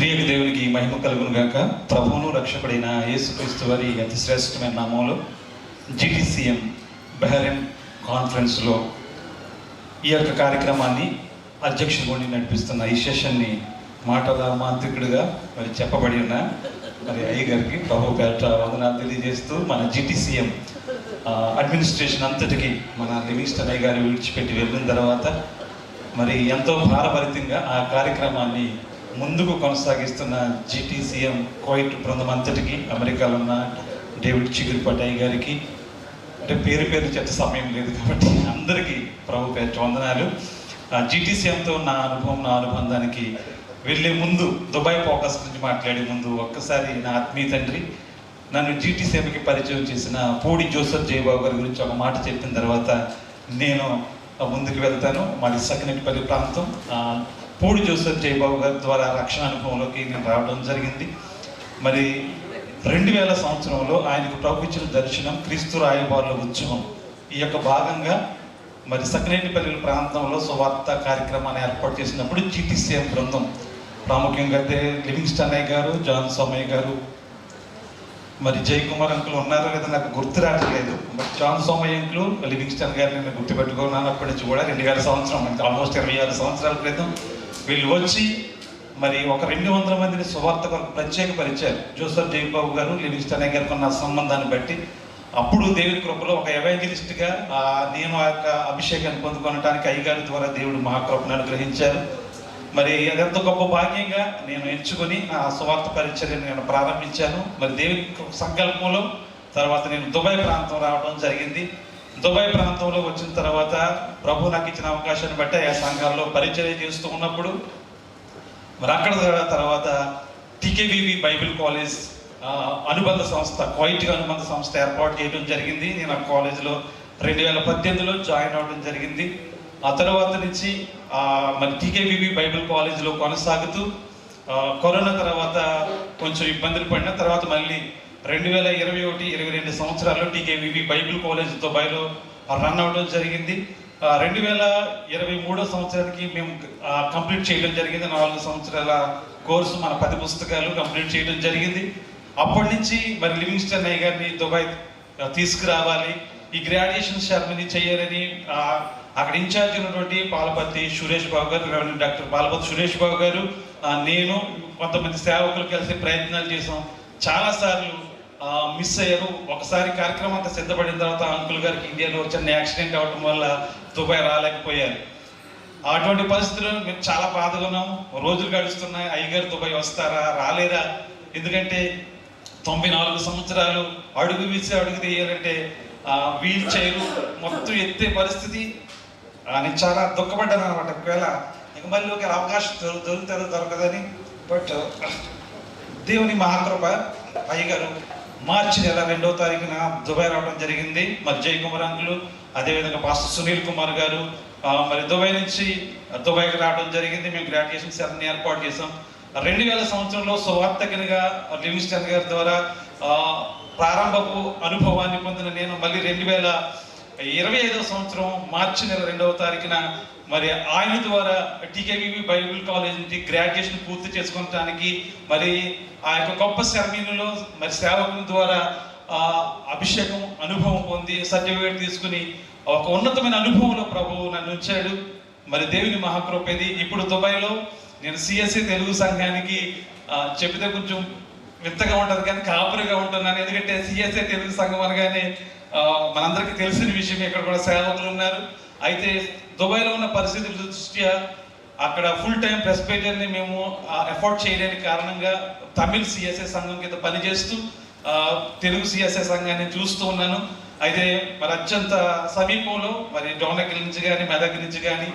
త్రియక దేవునికి మహిమ కలుగును గాక. ప్రభువును రక్షకుడైన యేసుక్రీస్తు వారి అతి శ్రేష్టమైన నామంలో GTCM బహ్రెయిన్ కాన్ఫరెన్స్లో ఈ యొక్క కార్యక్రమాన్ని అధ్యక్షుడిగా నడిపిస్తున్న ఈ సెషన్ని మాటల మాంత్రికుడిగా మరి చెప్పబడి ఉన్న మరి అయ్య గారికి ప్రభు పేట వందనాలు తెలియజేస్తూ మన GTCM అడ్మినిస్ట్రేషన్ అంతటికి మన లివింగ్స్టన్ అయ్య గారు విడిచిపెట్టి వెళ్ళిన తర్వాత మరి ఎంతో భారభరితంగా ఆ కార్యక్రమాన్ని ముందుకు కొనసాగిస్తున్న GTCM కోయిట్ బృందం అంతటికి, అమెరికాలో ఉన్న డేవిడ్ చిగురుపట్టయ్య గారికి, అంటే పేరు చెప్పే సమయం లేదు కాబట్టి అందరికీ ప్రభు పేరు వందనాలు. GTCMతో నా అనుబంధానికి వెళ్ళే ముందు దుబాయ్ ఫోకస్ గురించి మాట్లాడే ముందు ఒక్కసారి నా ఆత్మీయ తండ్రి నన్ను GTCMకి పరిచయం చేసిన పూడి జోసెఫ్ జయబాబు గారి గురించి ఒక మాట చెప్పిన తర్వాత నేను ముందుకు వెళ్తాను. మాది సకినేటిపల్లి ప్రాంతం. పూడి జోసెఫ్ జయబాబు గారి ద్వారా రక్షణ అనుభవంలోకి నేను రావడం జరిగింది. మరి 2000 సంవత్సరంలో ఆయనకు ప్రభు ఇచ్చిన దర్శనం క్రీస్తు రాయబారుల ఉత్సవం. ఈ యొక్క భాగంగా మరి సకినేటిపల్లి ప్రాంతంలో సువార్త కార్యక్రమాన్ని ఏర్పాటు చేసినప్పుడు GTCM బృందం ప్రాముఖ్యంగా అయితే లివింగ్స్టన్ అయ్య గారు, జాన్ సోమయ్య గారు, మరి జయకుమార్ అంకులు ఉన్నారో లేదా నాకు గుర్తు రావట్లేదు. మరి జాన్ సోమయ్య అంకులు, లివింగ్స్టన్ గారిని నేను గుర్తుపెట్టుకున్నాను. అప్పటి నుంచి కూడా 2000 సంవత్సరం, ఆల్మోస్ట్ 26 సంవత్సరాల క్రితం వీళ్ళు వచ్చి మరి ఒక 200 మందిని సువార్త కొరకు ప్రత్యేకపరిచారు. జోసెఫ్ జయబాబు గారు, లివింగ్స్టన్ అయ్య గారికి ఉన్న సంబంధాన్ని బట్టి అప్పుడు దేవుడి కృపలో ఒక ఎవాంజలిస్ట్గా నేను ఆ యొక్క అభిషేకాన్ని పొందుకోవడానికి అయ్యగారి ద్వారా దేవుడు మహాకృపను అనుగ్రహించారు. మరి అదెంత గొప్ప భాగ్యంగా నేను ఎంచుకొని ఆ సువార్త పరిచర్యను నేను ప్రారంభించాను. మరి దేవుని సంకల్పంలో తర్వాత నేను దుబాయ్ ప్రాంతం రావడం జరిగింది. దుబాయ్ ప్రాంతంలో వచ్చిన తర్వాత ప్రభు నాకు ఇచ్చిన అవకాశాన్ని బట్టి ఆ సంఘాల్లో పరిచర్య చేస్తూ ఉన్నప్పుడు మరి అక్కడ తర్వాత TKVV బైబిల్ కాలేజ్ అనుబంధ సంస్థ, క్వైట్ అనుబంధ సంస్థ ఏర్పాటు చేయడం జరిగింది. నేను ఆ కాలేజీలో 2018లో జాయిన్ అవ్వడం జరిగింది. ఆ తర్వాత నుంచి మరి TKVV బైబిల్ కాలేజీలో కొనసాగుతూ కరోనా తర్వాత కొంచెం ఇబ్బందులు పడిన తర్వాత మళ్ళీ 2021-22 సంవత్సరాల్లో TKVV బైబిల్ కాలేజ్ దుబాయ్లో రన్ అవ్వడం జరిగింది. 2023 సంవత్సరానికి మేము కంప్లీట్ చేయడం జరిగింది. 4 సంవత్సరాల కోర్సు, మన 10 పుస్తకాలు కంప్లీట్ చేయడం జరిగింది. అప్పటి నుంచి మరి లివింగ్స్టన్ అయ్య గారిని దుబాయ్ తీసుకురావాలి, ఈ గ్రాడ్యుయేషన్ సెరమనీ చేయాలని అక్కడ ఇన్ఛార్జ్ ఉన్నటువంటి పాలపతి సురేష్ బాబు గారు, డాక్టర్ పాలపతి సురేష్ బాబు గారు, నేను కొంతమంది సేవకులు కలిసి ప్రయత్నాలు చేసాం. చాలాసార్లు మిస్ అయ్యారు. ఒకసారి కార్యక్రమం అంతా సిద్ధపడిన తర్వాత అంకుల్ గారికి ఇండియాలో చిన్న యాక్సిడెంట్ అవ్వడం వల్ల దుబాయ్ రాలేకపోయారు. అటువంటి పరిస్థితుల్లో మేము చాలా బాధగా ఉన్నాము. రోజులు గడుస్తున్నాయి, అయ్యగారు దుబాయ్ వస్తారా రాలేరా? ఎందుకంటే 94 సంవత్సరాలు అడుగు వేసి అడుగు తీయాలంటే వీల్ చైరు మొత్తం ఎత్తే పరిస్థితి. నేను చాలా దుఃఖపడ్డాను అనమాట. ఒకవేళ ఇక మళ్ళీ ఒక అవకాశం దొరకదని. బట్ దేవుని మహాకృప, అయ్యగారు మార్చి నెల 2వ తారీఖున దుబాయ్ రావడం జరిగింది. మరి జయకుమార్ అంకులు, అదేవిధంగా పాస్టర్ సునీల్ కుమార్ గారు మరి దుబాయ్ నుంచి దుబాయ్కి రావడం జరిగింది. మేము గ్రాడ్యుయేషన్ సెరమనీ ఏర్పాటు చేసాం. 2000 సంవత్సరంలో సువార్తకునిగా లివింగ్స్టన్ గారి ద్వారా ప్రారంభపు అనుభవాన్ని పొందిన నేను మళ్ళీ 2025 సంవత్సరం మార్చి నెల 2వ తారీఖున మరి ఆయన ద్వారా TKVV బైబిల్ కాలేజ్ నుంచి గ్రాడ్యుయేషన్ పూర్తి చేసుకోవడానికి మరి ఆ యొక్క గొప్ప సెరమనీలో మరి సేవకుల ద్వారా అభిషేకం అనుభవం పొంది సర్టిఫికేట్ తీసుకుని ఒక ఉన్నతమైన అనుభవంలో ప్రభువు నన్ను ఉంచాడు. మరి దేవుని మహాకృపేది. ఇప్పుడు దుబాయ్లో నేను CSA తెలుగు సంఘానికి చెబితే కొంచెం వింతగా ఉంటుంది కానీ కాపురిగా ఉంటున్నాను. ఎందుకంటే CSA తెలుగు సంఘం అనగానే మనందరికీ తెలిసిన విషయం, ఇక్కడ కూడా సేవకులు ఉన్నారు. అయితే దుబాయ్లో ఉన్న పరిస్థితుల దృష్ట్యా అక్కడ ఫుల్ టైం ప్రెస్బిటరీని మేము ఎఫోర్డ్ చేయలేని కారణంగా తమిళ్ CSA సంఘం కింద పనిచేస్తూ తెలుగు CSA సంఘాన్ని చూస్తూ ఉన్నాను. అయితే మరి అత్యంత సమీపంలో మరి డోనగిరి నుంచి కానీ మెదక్ నుంచి కానీ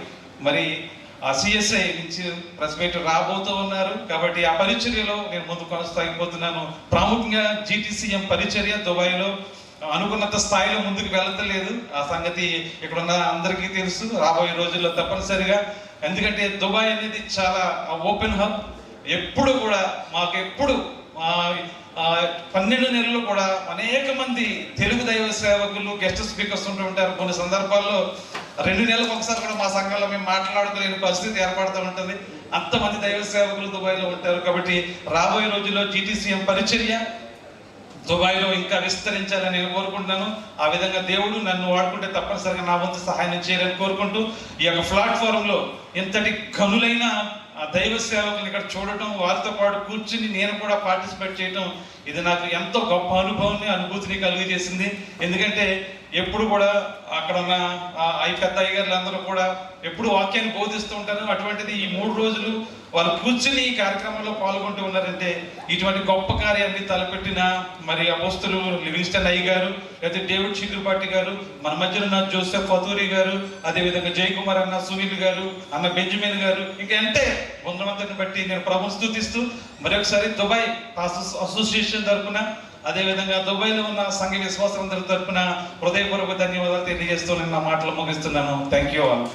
మరి CSI నుంచి ప్రెస్బిటరీ రాబోతూ ఉన్నారు. కాబట్టి ఆ పరిచర్యలో నేను ముందు కొనసాగిపోతున్నాను. ప్రాముఖ్యంగా GTCM పరిచర్య దుబాయ్లో అనుకున్నంత స్థాయిలో ముందుకు వెళ్ళలేదు. ఆ సంగతి ఇక్కడ ఉన్న అందరికీ తెలుసు. రాబోయే రోజుల్లో తప్పనిసరిగా, ఎందుకంటే దుబాయ్ అనేది చాలా ఓపెన్ హబ్. ఎప్పుడు కూడా మాకెప్పుడు 12 నెలలు కూడా అనేక మంది తెలుగు దైవ సేవకులు, గెస్ట్ స్పీకర్స్ ఉంటూ ఉంటారు. కొన్ని సందర్భాల్లో 2 నెలలకు ఒకసారి కూడా మా సంఘంలో మేము మాట్లాడుకోలేని పరిస్థితి ఏర్పడుతూ ఉంటుంది. అంతమంది దైవ సేవకులు దుబాయ్లో ఉంటారు. కాబట్టి రాబోయే రోజుల్లో GTCM పరిచర్య దుబాయ్లో ఇంకా విస్తరించాలని నేను కోరుకుంటున్నాను. ఆ విధంగా దేవుడు నన్ను వాడుకుంటే తప్పనిసరిగా నా వంతు సహాయం చేయాలని కోరుకుంటూ, ఈ యొక్క ప్లాట్ఫారంలో ఇంతటి గనులైన ఆ దైవ సేవకులను ఇక్కడ చూడటం, వారితో పాటు కూర్చుని నేను కూడా పార్టిసిపేట్ చేయటం, ఇది నాకు ఎంతో గొప్ప అనుభూతిని కలుగజేసింది. ఎందుకంటే ఎప్పుడు కూడా అక్కడ ఉన్న పెద్ద అయ్యగారులు అందరూ కూడా ఎప్పుడు వాక్యాన్ని బోధిస్తూ ఉంటారు. అటువంటిది ఈ 3 రోజులు వాళ్ళు కూర్చుని ఈ కార్యక్రమంలో పాల్గొంటూ ఉన్నారంటే, ఇటువంటి గొప్ప కార్యాన్ని తలపెట్టిన మరి అపోస్తలు లివింగ్స్టన్ అయ్య గారు, లేదా డేవిడ్ చిగురుపాటి గారు, మన మధ్యలో ఉన్న జోసెఫ్ ఫతూరి గారు, అదేవిధంగా జయకుమార్ అన్న, సునీల్ గారు, అన్న బెంజమిన్ గారు, ఇంకా అంటే బృందమంతటిని బట్టి నేను ప్రభువుని స్తుతిస్తూ మరొకసారి దుబాయ్ అసోసియేషన్ తరఫున, అదేవిధంగా దుబాయ్లో ఉన్న సంఘ విశ్వాసం తరఫున హృదయపూర్వక ధన్యవాదాలు తెలియజేస్తూ నేను నా మాటలు ముగిస్తున్నాను. Thank you all.